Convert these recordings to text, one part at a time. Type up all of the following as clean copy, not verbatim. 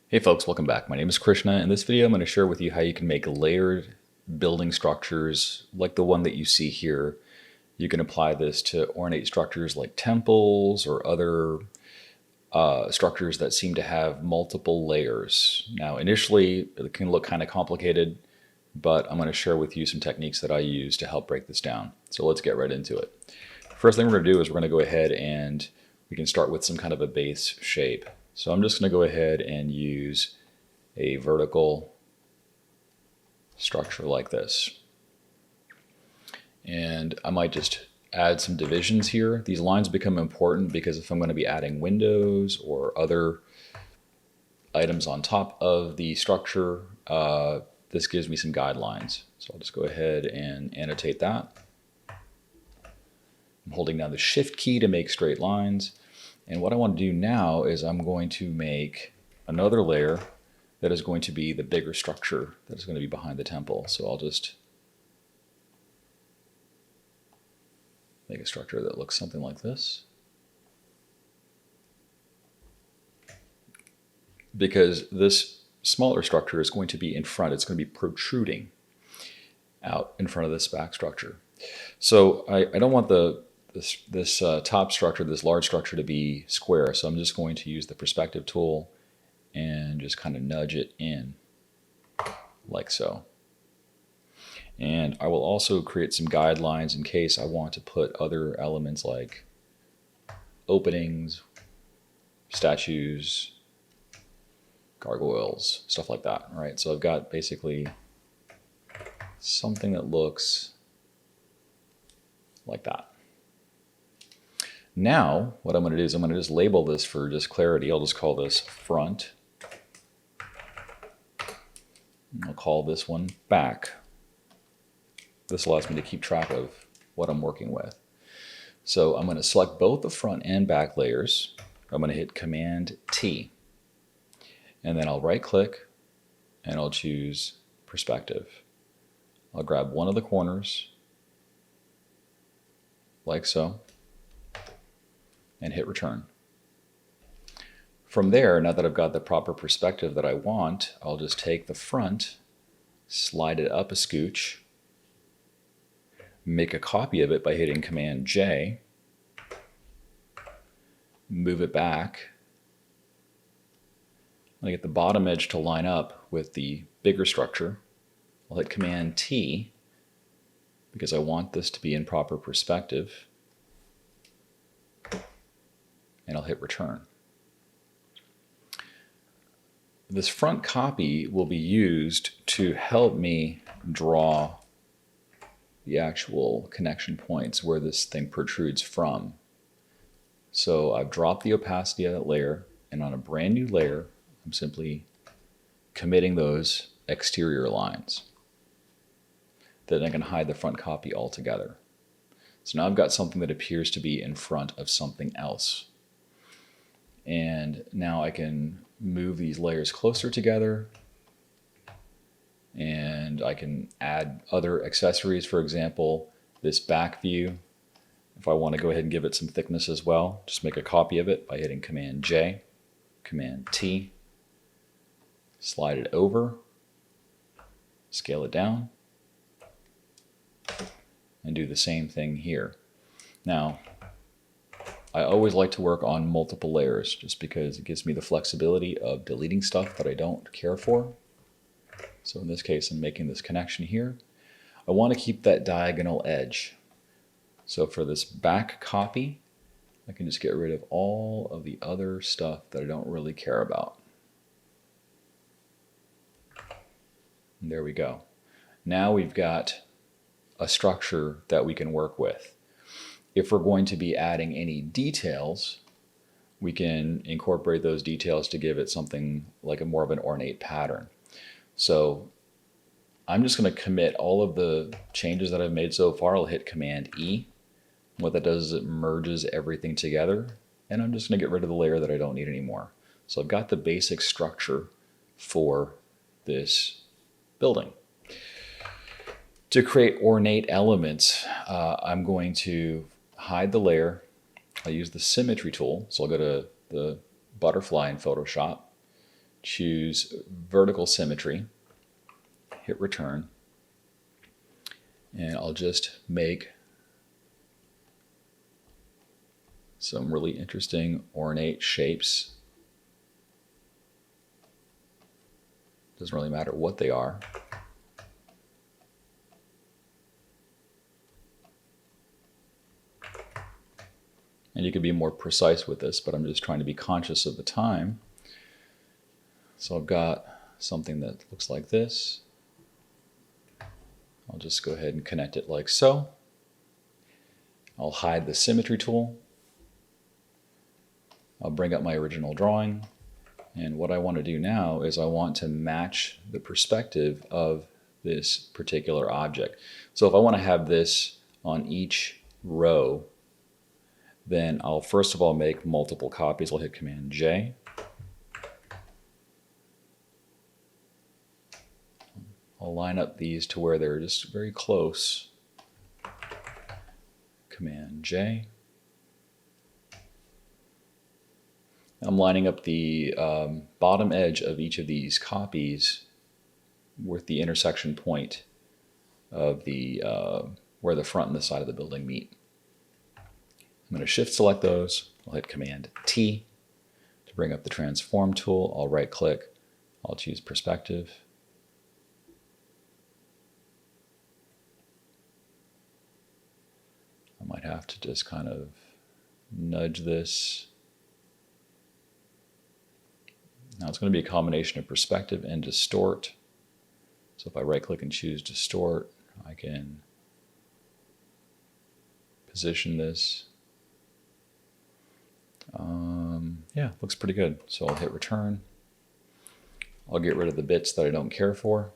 Hey folks, welcome back. My name is Krishna. In this video, I'm going to share with you how you can make layered building structures like the one that you see here. You can apply this to ornate structures like temples or other structures that seem to have multiple layers. Now, initially, it can look kind of complicated, but I'm going to share with you some techniques that I use to help break this down. So let's get right into it. First thing we're going to do is we're going to go ahead and we can start with some kind of a base shape. So I'm just going to go ahead and use a vertical structure like this. And I might just add some divisions here. These lines become important because if I'm going to be adding windows or other items on top of the structure, this gives me some guidelines. So I'll just go ahead and annotate that. I'm holding down the Shift key to make straight lines. And what I want to do now is I'm going to make another layer that is going to be the bigger structure that is going to be behind the temple. So I'll just make a structure that looks something like this. Because this smaller structure is going to be in front, it's going to be protruding out in front of this back structure. So I don't want this top structure, this large structure, to be square. So I'm just going to use the perspective tool and just kind of nudge it in like so. And I will also create some guidelines in case I want to put other elements like openings, statues, gargoyles, stuff like that, right? So I've got basically something that looks like that. Now, what I'm going to do is I'm going to just label this for just clarity. I'll just call this front. I'll call this one back. This allows me to keep track of what I'm working with. So I'm going to select both the front and back layers. I'm going to hit Command T. And then I'll right click and I'll choose perspective. I'll grab one of the corners like so and hit return. From there, now that I've got the proper perspective that I want, I'll just take the front, slide it up a scooch, make a copy of it by hitting Command J, move it back. I get the bottom edge to line up with the bigger structure. I'll hit Command T because I want this to be in proper perspective. And I'll hit return. This front copy will be used to help me draw the actual connection points where this thing protrudes from. So I've dropped the opacity of that layer, and on a brand new layer, I'm simply committing those exterior lines. Then I can hide the front copy altogether. So now I've got something that appears to be in front of something else. And now I can move these layers closer together, and I can add other accessories. For example, this back view, if I want to go ahead and give it some thickness as well, just make a copy of it by hitting Command J, Command T, slide it over, scale it down, and do the same thing here. Now, I always like to work on multiple layers just because it gives me the flexibility of deleting stuff that I don't care for. So in this case, I'm making this connection here. I want to keep that diagonal edge. So for this back copy, I can just get rid of all of the other stuff that I don't really care about. And there we go. Now we've got a structure that we can work with. If we're going to be adding any details, we can incorporate those details to give it something like a more of an ornate pattern. So I'm just going to commit all of the changes that I've made so far. I'll hit Command E. What that does is it merges everything together, and I'm just going to get rid of the layer that I don't need anymore. So I've got the basic structure for this building. To create ornate elements, I'm going to hide the layer. I'll use the symmetry tool. So I'll go to the butterfly in Photoshop, choose vertical symmetry, hit return, and I'll just make some really interesting ornate shapes. Doesn't really matter what they are. And you can be more precise with this, but I'm just trying to be conscious of the time. So I've got something that looks like this. I'll just go ahead and connect it like so. I'll hide the symmetry tool. I'll bring up my original drawing. And what I want to do now is I want to match the perspective of this particular object. So if I want to have this on each row, then I'll first of all make multiple copies. I'll hit Command J. I'll line up these to where they're just very close. Command J. I'm lining up the bottom edge of each of these copies with the intersection point of the where the front and the side of the building meet. I'm going to shift select those. I'll hit Command T to bring up the transform tool. I'll right click. I'll choose perspective. I might have to just kind of nudge this. Now it's going to be a combination of perspective and distort. So if I right click and choose distort, I can position this. Yeah, looks pretty good. So I'll hit return. I'll get rid of the bits that I don't care for.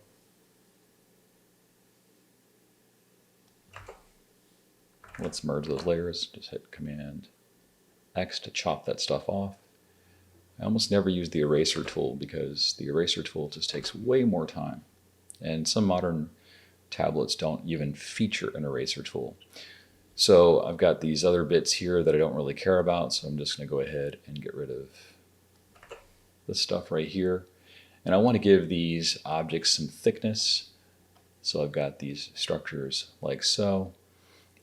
Let's merge those layers. Just hit Command X to chop that stuff off. I almost never use the eraser tool because the eraser tool just takes way more time. And some modern tablets don't even feature an eraser tool. So I've got these other bits here that I don't really care about, so I'm just going to go ahead and get rid of this stuff right here. And I want to give these objects some thickness. So I've got these structures like so.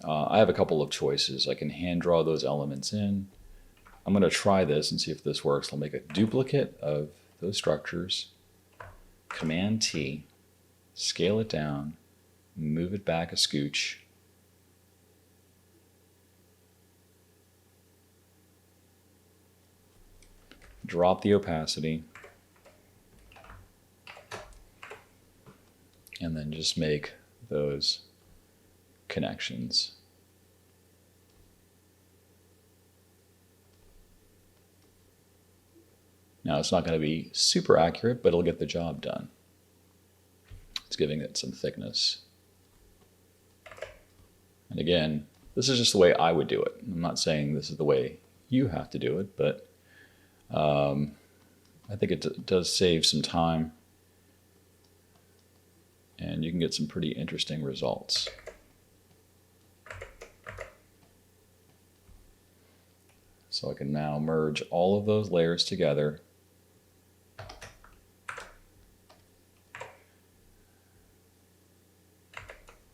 I have a couple of choices. I can hand draw those elements in. I'm going to try this and see if this works. I'll make a duplicate of those structures. Command T, scale it down, move it back a scooch. Drop the opacity. And then just make those connections. Now it's not going to be super accurate, but it'll get the job done. It's giving it some thickness. And again, this is just the way I would do it. I'm not saying this is the way you have to do it, but I think it does save some time and you can get some pretty interesting results. So I can now merge all of those layers together.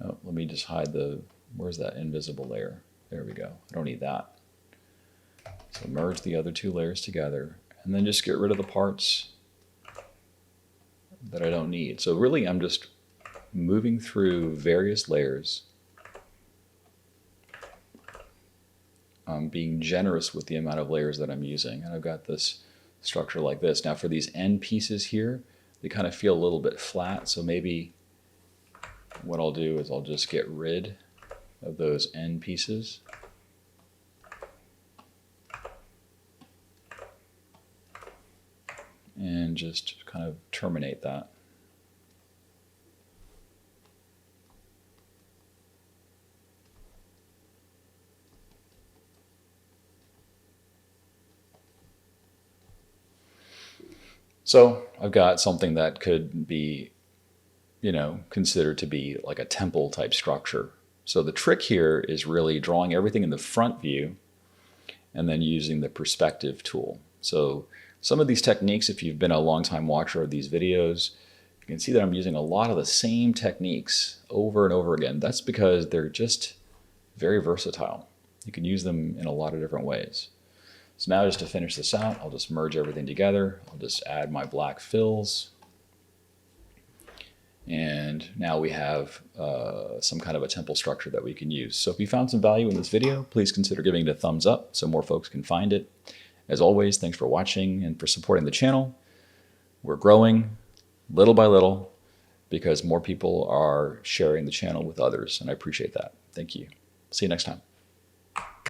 Oh, let me just hide where's that invisible layer? There we go. I don't need that. So merge the other two layers together and then just get rid of the parts that I don't need. So really I'm just moving through various layers. I'm being generous with the amount of layers that I'm using. And I've got this structure like this. Now for these end pieces here, they kind of feel a little bit flat. So maybe what I'll do is I'll just get rid of those end pieces. And just kind of terminate that. So I've got something that could be, considered to be like a temple type structure. So the trick here is really drawing everything in the front view and then using the perspective tool. So Some of these techniques, if you've been a long-time watcher of these videos, you can see that I'm using a lot of the same techniques over and over again. That's because they're just very versatile. You can use them in a lot of different ways. So now just to finish this out, I'll just merge everything together. I'll just add my black fills. And now we have some kind of a temple structure that we can use. So if you found some value in this video, please consider giving it a thumbs up so more folks can find it. As always, thanks for watching and for supporting the channel. We're growing little by little because more people are sharing the channel with others, and I appreciate that. Thank you. See you next time.